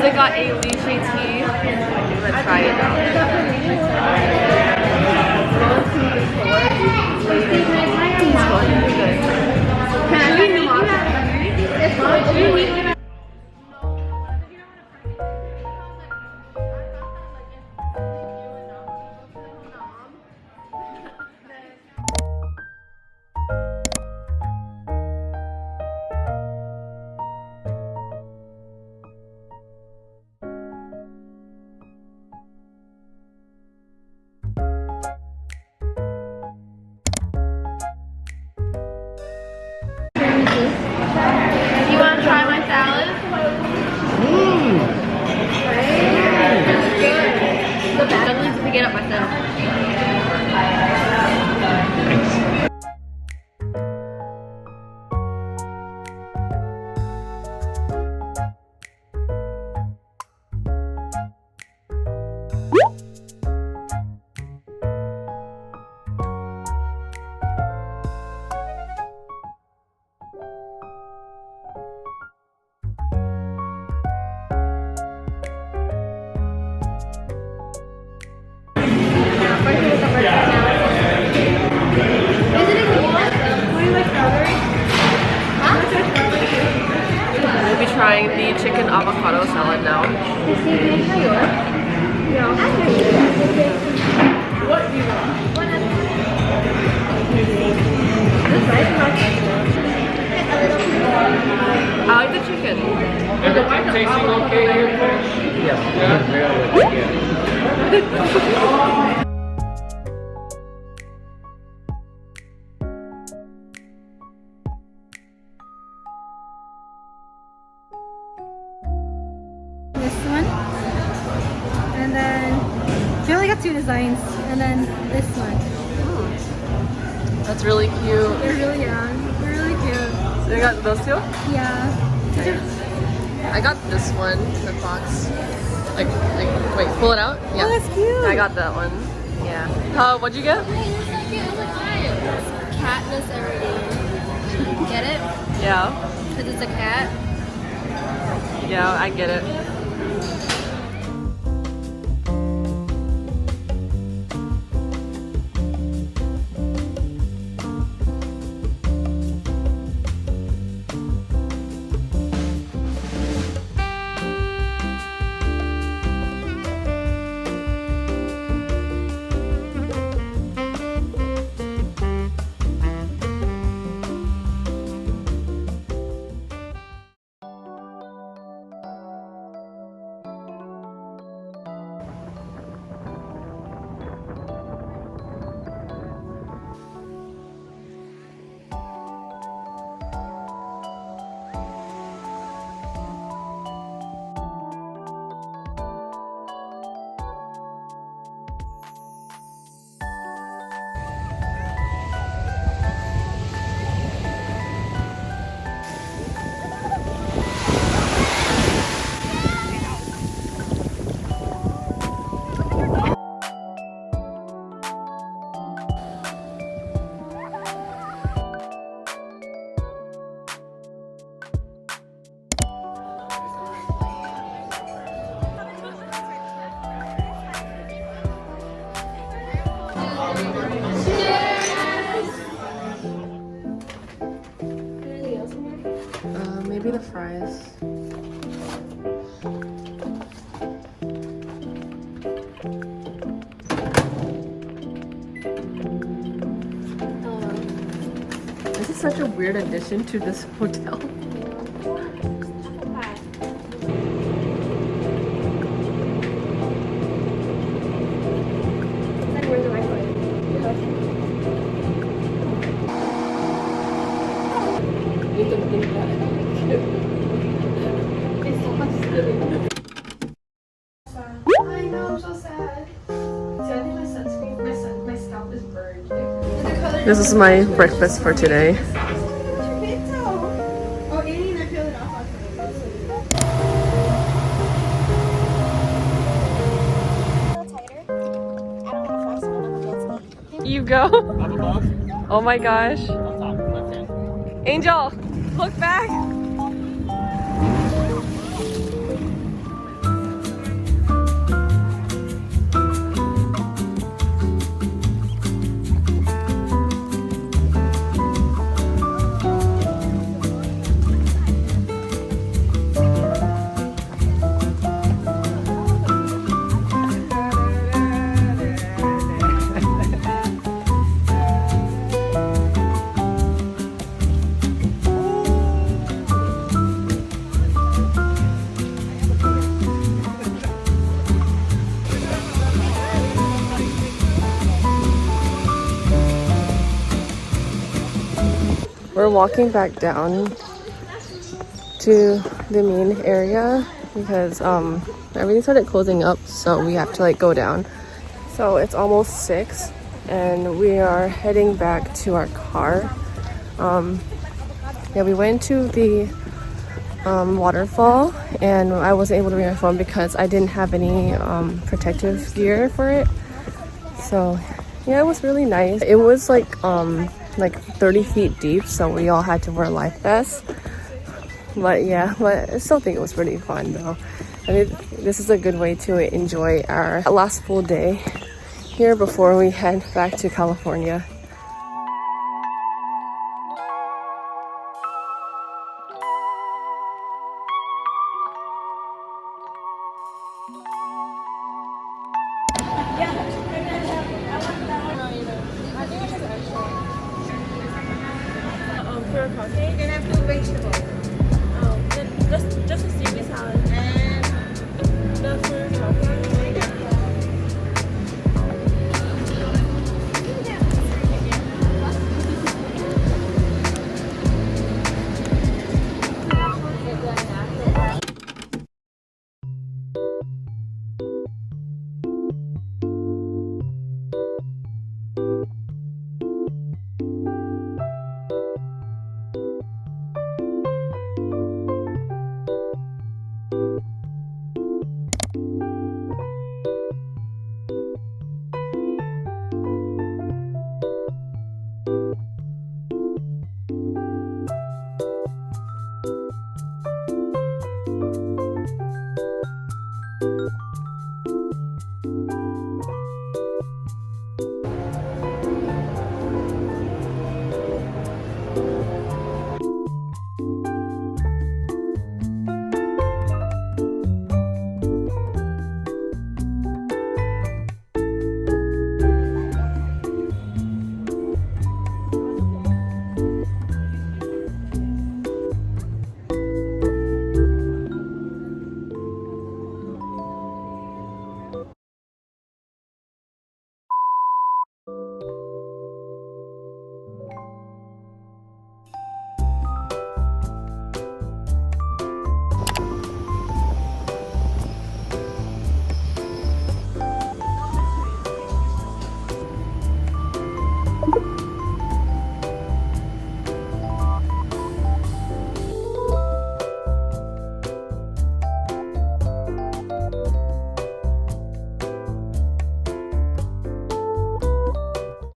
I got a lychee tea. I'm gonna try it now. Get up myself. Trying the chicken avocado salad now. What do you want? I like the chicken. Everything tasting okay here, folks? Yeah. Yeah. And then we only got 2 designs, and then this one. That's really cute. They're really young. They're really cute. So you got those two? Yeah. I got this one, the fox. Like, wait, pull it out? Yeah. Oh, that's cute. I got that one. Yeah. What'd you get? Katniss every day. Get it? Yeah. Because it's a cat. Yeah, I get it. Maybe the fries. This is such a weird addition to this hotel. I know, I'm so sad. See, I think my sunscreen, my scalp is burned. This is my breakfast for today. Oh, Annie, they're peeling off. You go. Up above. Oh my gosh. On top, left hand. Angel, look back. We're walking back down to the main area because everything started closing up, so we have to like go down. So it's almost 6 and we are heading back to our car. Yeah, we went to the waterfall and I wasn't able to bring my phone because I didn't have any protective gear for it. So yeah, it was really nice. It was like 30 feet deep, so we all had to wear life vests. But yeah, but I still think it was pretty fun though. I mean, this is a good way to enjoy our last full day here before we head back to California. You can have 2 vegetables.